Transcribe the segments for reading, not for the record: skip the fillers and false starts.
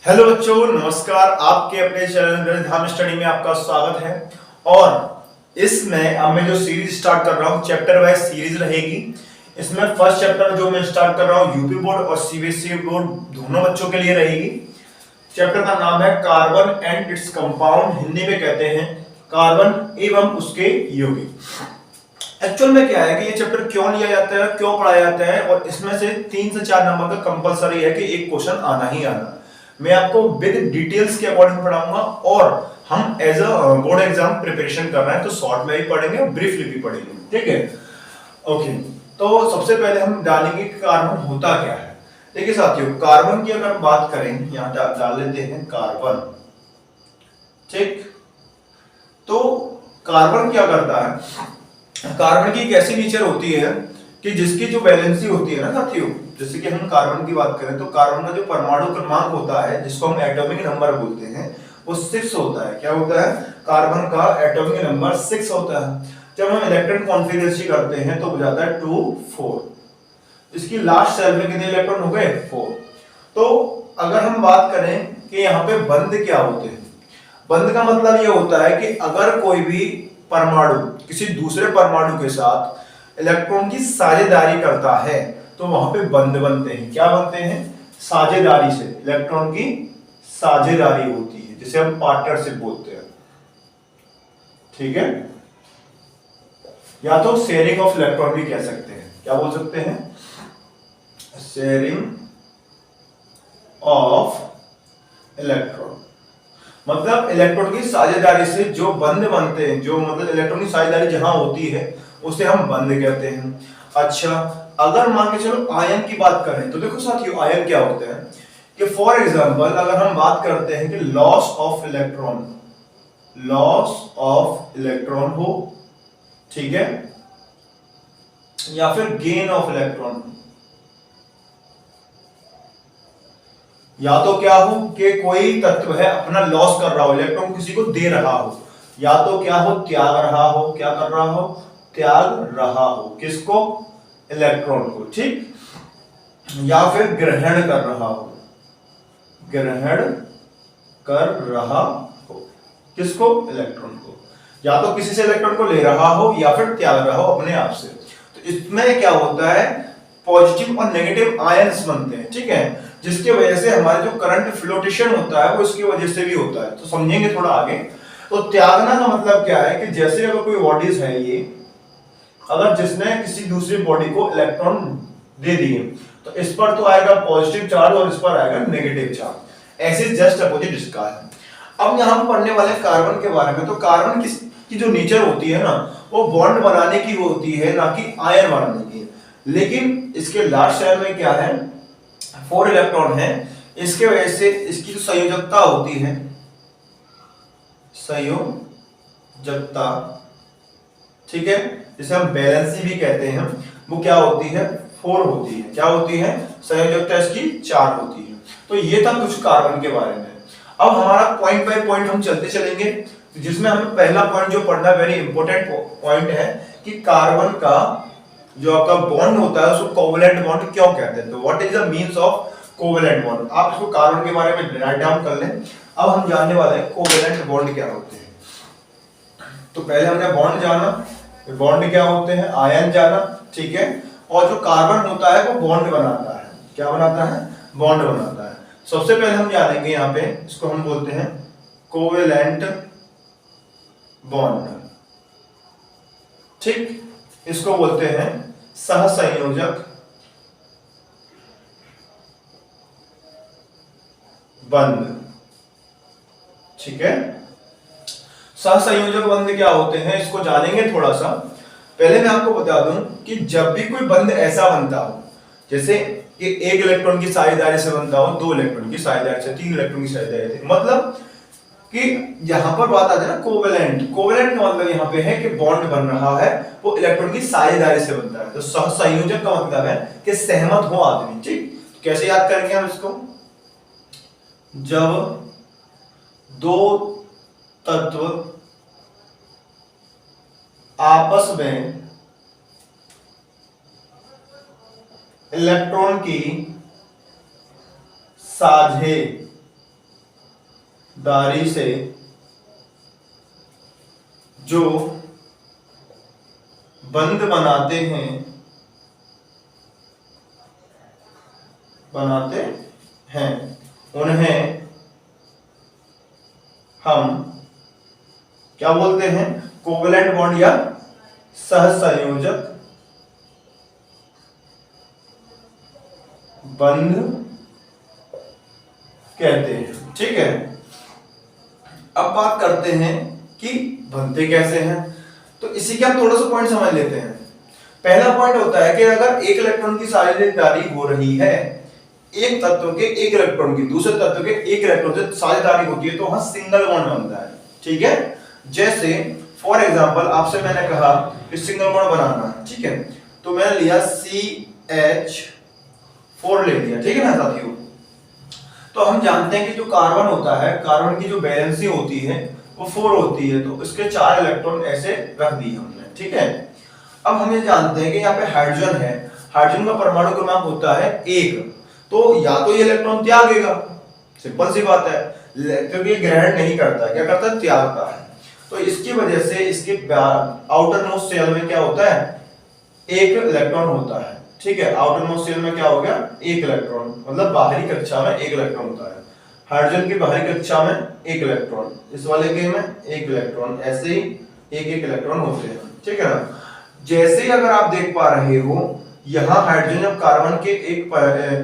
Hello बच्चों, नमस्कार। आपके अपने चैनल धाम स्टडी में आपका स्वागत है। और इसमें अब मैं जो सीरीज स्टार्ट कर रहा हूँ, चैप्टर वाइज सीरीज रहेगी। इसमें फर्स्ट चैप्टर जो मैं स्टार्ट कर रहा हूँ यूपी बोर्ड और सीबीएसई बोर्ड दोनों बच्चों के लिए रहेगी। चैप्टर का नाम है carbon and its compound, Hindi में कहते हैं कार्बन एवं उसके यौगिक। एक्चुअल में क्या है कि ये चैप्टर क्यों लिया जाता है, क्यों पढ़ाया जाता है, और इसमें से 3 से 4 नंबर का कंपलसरी है कि एक क्वेश्चन आना ही आना। मैं आपको विद डिटेल्स के अकॉर्डिंग पढ़ाऊंगा और हम as a board exam preparation कर रहे हैं तो शॉर्ट में भी पढ़ेंगे और ब्रीफली भी पढ़ेंगे, ठीक है। ओके, तो सबसे पहले हम डालेंगे कार्बन होता क्या है। देखिए साथियों, कार्बन की अगर बात करें, यहां डाल लेते हैं कार्बन, ठीक। तो कार्बन क्या करता है, कार्बन की एक ऐसी नेचर होती है कि जिसकी जो वैलेंसी होती है ना साथियों, जैसे कि हम कार्बन की बात करें तो कार्बन का जो परमाणु क्रमांक होता है, जिसको हम एटॉमिक नंबर बोलते हैं, वो 6 होता है। क्या होता है? कार्बन का एटॉमिक नंबर 6 होता है। जब हम इलेक्ट्रॉन कॉन्फ़िगरेशन करते हैं तो हो जाता है 2 4। इसकी लास्ट सेल में कितने इलेक्ट्रॉन हो गए? 4। तो अगर हम बात करें कि यहाँ पे बंध क्या होते हैं, बंध का मतलब ये होता है कि अगर कोई भी परमाणु किसी दूसरे परमाणु के साथ इलेक्ट्रॉन की साझेदारी करता है तो वहां पे बंध बनते हैं। क्या बनते हैं? साझेदारी से, इलेक्ट्रॉन की साझेदारी होती है जिसे हम पार्टनरशिप बोलते हैं, ठीक है। या तो शेयरिंग ऑफ इलेक्ट्रॉन भी कह सकते हैं। क्या बोल सकते हैं? शेयरिंग ऑफ इलेक्ट्रॉन, मतलब इलेक्ट्रॉन की साझेदारी से जो बंध बनते हैं, जो मतलब इलेक्ट्रॉन की साझेदारी जहां होती है उसे हम बंध कहते हैं। अच्छा, अगर मान के चलो आयन की बात करें तो देखो साथियों, आयन क्या होते हैं कि फॉर एग्जांपल अगर हम बात करते हैं कि loss of electron, loss of electron हो, ठीक है, या फिर गेन ऑफ इलेक्ट्रॉन, या तो क्या हो कि कोई तत्व है अपना लॉस कर रहा हो, इलेक्ट्रॉन किसी को दे रहा हो, या तो क्या हो, त्याग रहा हो। क्या कर रहा हो? त्याग रहा हो। किसको? इलेक्ट्रॉन को, ठीक। या फिर ग्रहण कर रहा हो, ग्रहण कर रहा हो। किसको? इलेक्ट्रॉन को। या तो किसी से इलेक्ट्रॉन को ले रहा हो या फिर त्याग रहा हो अपने आप से। तो इसमें क्या होता है, पॉजिटिव और नेगेटिव आयंस बनते हैं, ठीक है, जिसकी वजह से हमारे जो करंट फ्लोटेशन होता है वो इसकी वजह से भी होता है। तो समझेंगे थोड़ा आगे। तो त्यागना का मतलब क्या है कि जैसे अगर कोई बॉडीज है, ये अगर जिसने किसी दूसरी बॉडी को इलेक्ट्रॉन दे दिए तो इस पर तो आएगा पॉजिटिव चार्ज और इस पर आएगा नेगेटिव चार्ज। ऐसे जस्ट अपोजिट इसका है। अब यहां हम पढ़ने वाले कार्बन के बारे में। तो कार्बन की जो नेचर होती है ना, वो बॉन्ड बनाने की होती है, ना कि आयन बनाने की। लेकिन इसके लास्ट शेल में क्या है, 4 इलेक्ट्रॉन है। इसके वजह से इसकी जो संयोजकता होती है, संयोजकता, ठीक है, जिसे हम बैलेंसी भी कहते हैं, वो क्या होती है? 4 होती है। क्या होती है? संयोजकता इसकी 4 होती है। तो ये था कुछ कार्बन के बारे में। अब हमारा पॉइंट बाय पॉइंट हम चलते चलेंगे, जिसमें हमें पहला पॉइंट जो पढ़ना वेरी इंपॉर्टेंट पॉइंट है कि कार्बन का जो आपका बॉन्ड होता है उसको कोवेलेंट बॉन्ड क्यों कहते हैं। तो what is the means of covalent bond. आप इसको कार्बन के बारे में राइट डाउन कर लें। अब हम जानने वाले हैं कोवेलेंट बॉन्ड क्या होते हैं। तो पहले हमने बॉन्ड जाना, बॉन्ड क्या होते हैं, आयन जाना, ठीक है। और जो कार्बन होता है वो बॉन्ड बनाता है। क्या बनाता है? बॉन्ड बनाता है। सबसे पहले हम जानेंगे यहाँ पे, इसको हम बोलते हैं कोवेलेंट बॉन्ड, ठीक। इसको बोलते हैं सहसंयोजक बंध, ठीक है। सहसंयोजक बंध क्या होते हैं इसको जानेंगे थोड़ा सा। पहले मैं आपको बता दूं कि जब भी कोई बंध ऐसा बनता हो, जैसे कि 1 इलेक्ट्रॉन की साझेदारी से बनता हो, 2 इलेक्ट्रॉन की साझेदारी से, 3 इलेक्ट्रॉन की साझेदारी से, मतलब कि यहां पर बात आती है ना कोवेलेंट। कोवेलेंट का मतलब यहां पे है कि बॉन्ड बन रहा है, वो इलेक्ट्रॉन की साझेदारी से बनता है। तो सहसंयोजक का मतलब है कि सहमत हो आदमी, ठीक। तो कैसे याद करेंगे हम इसको? जब 2 तत्व आपस में इलेक्ट्रॉन की साझेदारी दारी से जो बंध बनाते हैं उन्हें हम क्या बोलते हैं? कोवेलेंट बॉन्ड या सहसंयोजक बंध कहते हैं। ठीक है, अब बात करते हैं कि बनते कैसे हैं। तो इसी के हम थोड़ा सा पॉइंट समझ लेते हैं। पहला पॉइंट होता है कि अगर एक इलेक्ट्रॉन की साझेदारी हो रही है, एक तत्व के एक इलेक्ट्रॉन की दूसरे तत्व के एक इलेक्ट्रॉन से साझेदारी होती है, तो वहां सिंगल बॉन्ड बनता है। ठीक है, जैसे फॉर एग्जांपल आपसे मैंने कहा कि सिंगल बॉन्ड बनाना है। ठीक है, तो मैंने लिया CH4 ले लिया। ठीक है ना साथियों, तो हम जानते हैं कि जो कार्बन होता है, कार्बन की जो वैलेंसी होती है वो 4 होती है, तो इसके 4 इलेक्ट्रॉन ऐसे रख दिए हमने। ठीक है, अब हम ये जानते हैं कि यहाँ पे हाइड्रोजन है, हाइड्रोजन का परमाणु क्रमांक होता है 1, तो या तो ये इलेक्ट्रॉन त्यागेगा, सिंपल सी बात है, क्योंकि ये ग्रहण नहीं करता, क्या करता है? त्यागता है। तो इसकी वजह से इसके आउटर मोस्ट शेल में क्या होता है? एक इलेक्ट्रॉन होता है। ठीक है, आउटर मोस्ट शेल में क्या हो गया? एक इलेक्ट्रॉन, मतलब बाहरी कक्षा में एक इलेक्ट्रॉन होता है। हाइड्रोजन की बाहरी कक्षा में एक इलेक्ट्रॉन, इस वाले के में एक इलेक्ट्रॉन, ऐसे ही एक एक इलेक्ट्रॉन होते हैं। ठीक है ना, जैसे ही अगर आप देख पा रहे हो यहाँ हाइड्रोजन अब कार्बन के एक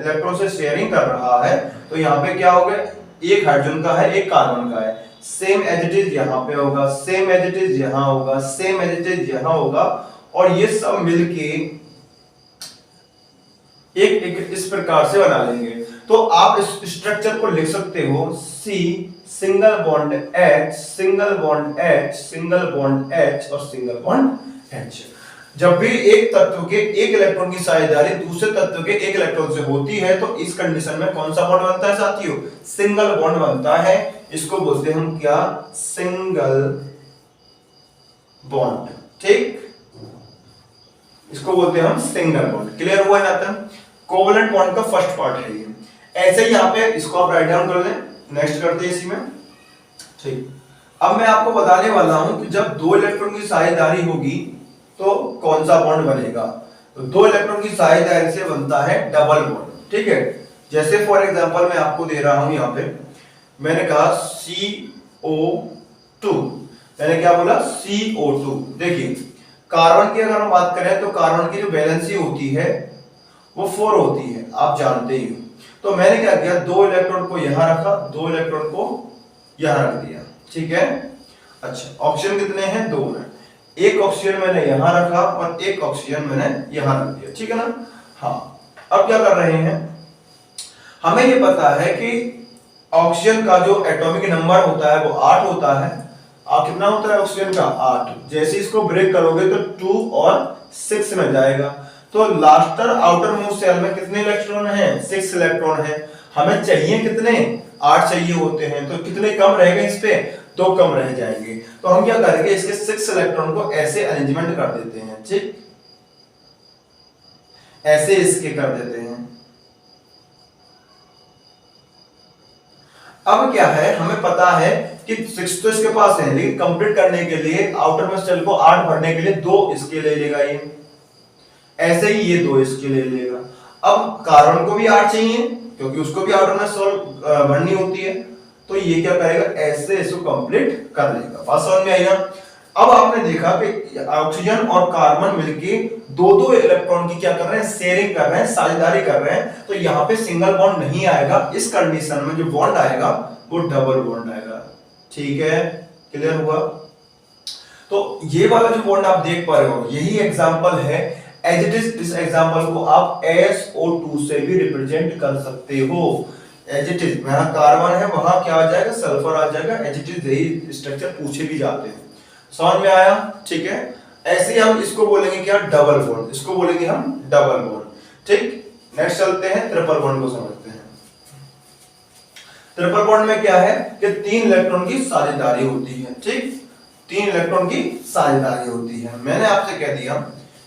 इलेक्ट्रॉन से शेयरिंग कर रहा है, तो यहाँ पे क्या हो गया? एक हाइड्रोजन का है, एक कार्बन का है। सेम एज इट इज यहाँ पे होगा, सेम एज इट इज यहाँ होगा, सेम एज इट इज यहाँ होगा, और ये सब मिलके एक इस प्रकार से बना लेंगे। तो आप इस स्ट्रक्चर को लिख सकते हो C single bond H, single bond H, single bond H और सिंगल बॉन्ड H। जब भी एक तत्व के एक इलेक्ट्रॉन की साझेदारी दूसरे तत्व के एक इलेक्ट्रॉन से होती है, तो इस कंडीशन में कौन सा बॉन्ड बनता है साथियों? सिंगल बॉन्ड बनता है। इसको बोलते हैं हम क्या? Single bond. ठीक, इसको बोलते हैं हम सिंगल बॉन्ड। क्लियर हुआ यहाँ तक? कोवेलेंट बॉन्ड का फर्स्ट पार्ट है ये। ऐसे ही यहाँ पे इसको आप राइट डाउन कर लें, नेक्स्ट करते हैं इसी में। ठीक, अब मैं आपको बताने वाला हूं कि जब दो इलेक्ट्रॉन की साझेदारी होगी तो कौन सा बॉन्ड बनेगा। तो दो इलेक्ट्रॉन की साझेदारी से बनता है डबल बॉन्ड। ठीक है, जैसे फॉर एग्जांपल मैं आपको दे रहा हूं, यहाँ पे मैंने कहा CO2, मैंने क्या बोला? CO2। देखिए कार्बन की अगर हम बात करें तो कार्बन की जो वैलेंसी होती है वो 4 होती है, आप जानते ही हो। तो मैंने क्या किया? दो इलेक्ट्रॉन को यहां रखा, दो इलेक्ट्रॉन को यहां रख दिया। ठीक है, अच्छा ऑक्सीजन कितने हैं? 2 हैं। एक ऑक्सीजन मैंने यहां रखा और एक ऑक्सीजन मैंने यहां रख दिया। ठीक है ना? हाँ, अब क्या कर रहे हैं? हमें ये पता है कि ऑक्सीजन का जो एटॉमिक नंबर होता है वो 8 होता है। कितना होता है ऑक्सीजन का? 8। जैसे इसको ब्रेक करोगे तो 2 और 6 में जाएगा। तो लास्टर आउटर मोस्ट शेल में कितने इलेक्ट्रॉन हैं? 6 इलेक्ट्रॉन हैं। हमें चाहिए कितने? 8 चाहिए होते हैं, तो कितने कम रहेगा इस पे? 2 कम रह जाएंगे। तो हम क्या करेंगे? इसके 6 इलेक्ट्रॉन को ऐसे अरेंजमेंट कर देते हैं। ठीक, ऐसे इसके कर देते हैं। अब क्या है, हमें पता है कि 6 तो इसके पास है, लेकिन कंप्लीट करने के लिए आउटर मोस्ट शेल को 8 भरने के लिए 2 इसके ले लेगा ये, ऐसे ही ये 2 इसके ले लेगा। अब कार्बन को भी 8 चाहिए क्योंकि उसको भी आउटर मोस्ट शेल भरनी होती है, तो ये क्या करेगा? ऐसे इसको कंप्लीट कर लेगा। बात समझ में आई ना? अब आपने देखा कि ऑक्सीजन और कार्बन मिलके दो इलेक्ट्रॉन की क्या कर रहे हैं? शेयरिंग कर रहे हैं, साझेदारी कर रहे हैं। तो यहाँ पे सिंगल बॉन्ड नहीं आएगा। इस कंडीशन में जो बॉन्ड आएगा वो डबल बॉन्ड आएगा। ठीक है, क्लियर हुआ? तो ये वाला जो बॉन्ड आप देख पा रहे हो, यही एग्जांपल है एज इट इज। इस एग्जांपल को आप SO2 से भी रिप्रेजेंट कर सकते हो। एज इट इज, यहाँ कार्बन है, वहां क्या आ जाएगा? सल्फर आ जाएगा। एज इट इज यही स्ट्रक्चर पूछे भी जाते हैं। समझ में आया? ठीक है, ऐसे ही हम इसको बोलेंगे क्या? Double bond. इसको बोलेंगे हम डबल बॉन्ड। ठीक, नेक्स्ट चलते हैं, ट्रिपल बॉन्ड को समझते हैं। ट्रिपल बॉन्ड में क्या है कि 3 इलेक्ट्रॉन की साझेदारी होती है। ठीक, 3 इलेक्ट्रॉन की साझेदारी होती है। मैंने आपसे कह दिया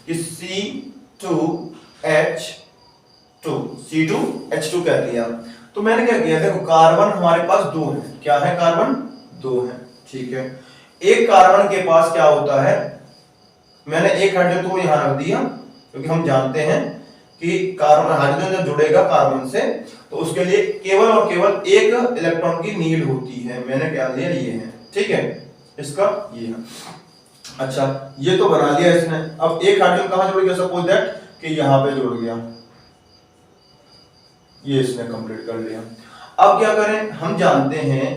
कि C2H2 कह दिया। तो मैंने क्या किया, देखो कार्बन हमारे पास 2 है, क्या है, कार्बन 2 है, ठीक है। एक कार्बन के पास क्या होता है, मैंने एक हाइड्रोजन तो यहां रख दिया क्योंकि हम जानते हैं कि कार्बन हाइड्रोजन जब जुड़ेगा कार्बन से तो उसके लिए केवल और केवल एक इलेक्ट्रॉन की नीड होती है, मैंने क्या लिया, ये है, ठीक है, इसका ये है। अच्छा ये तो बना लिया इसने, अब एक हाइड्रोजन कहां जुड़ गया, सपोज दैट कि यहां पे जुड़ गया, ये इसने कंप्लीट कर लिया। अब क्या करें, हम जानते हैं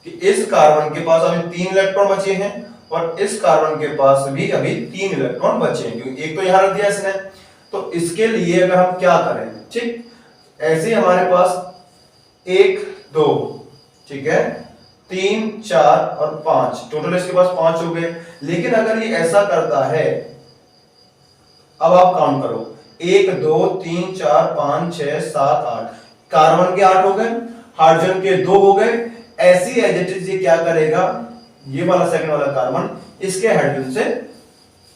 कि इस कार्बन के पास अभी 3 इलेक्ट्रॉन बचे हैं और इस कार्बन के पास भी अभी 3 इलेक्ट्रॉन बचे हैं क्योंकि एक तो यहां रख दिया इसने। तो इसके लिए अगर हम क्या करें, ठीक, ऐसे हमारे पास 1 2, ठीक है, 3 4 और 5, टोटल इसके पास 5 हो गए। लेकिन अगर ये ऐसा करता है, अब आप काउंट करो, 1 2 3 4 5 6 7 8, कार्बन के 8 हो गए, हाइड्रोजन के 2 हो गए। ऐसी एज इट इज ये क्या करेगा, ये वाला सेकंड वाला कार्बन इसके हाइड्रोजन से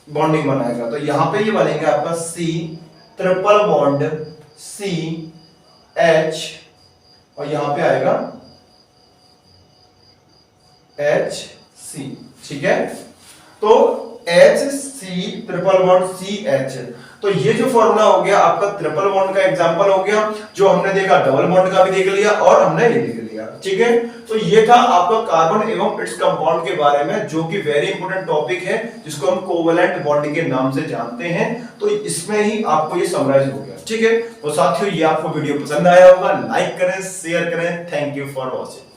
बॉन्डिंग बनाएगा। तो यहां पे ये बनेगा आपका C triple bond C H और यहां पे आएगा HC, ठीक है। तो HC ट्रिपल बॉन्ड CH, तो ये जो फॉर्मूला हो गया आपका ट्रिपल बॉन्ड का एग्जांपल हो गया, जो हमने देखा डबल बॉन्ड का भी देख लिया और हमने ये देख लिया, ठीक है। तो ये था आपका कार्बन एवं इट्स कंपाउंड के बारे में, जो कि वेरी इंपॉर्टेंट टॉपिक है जिसको हम कोवेलेंट बॉन्ड के नाम से जानते हैं। तो इसमें ही आपको ये समराइज हो गया, ठीक है। तो साथियों ये आपको वीडियो पसंद आया होगा, लाइक करें, शेयर करें। Thank you for watching.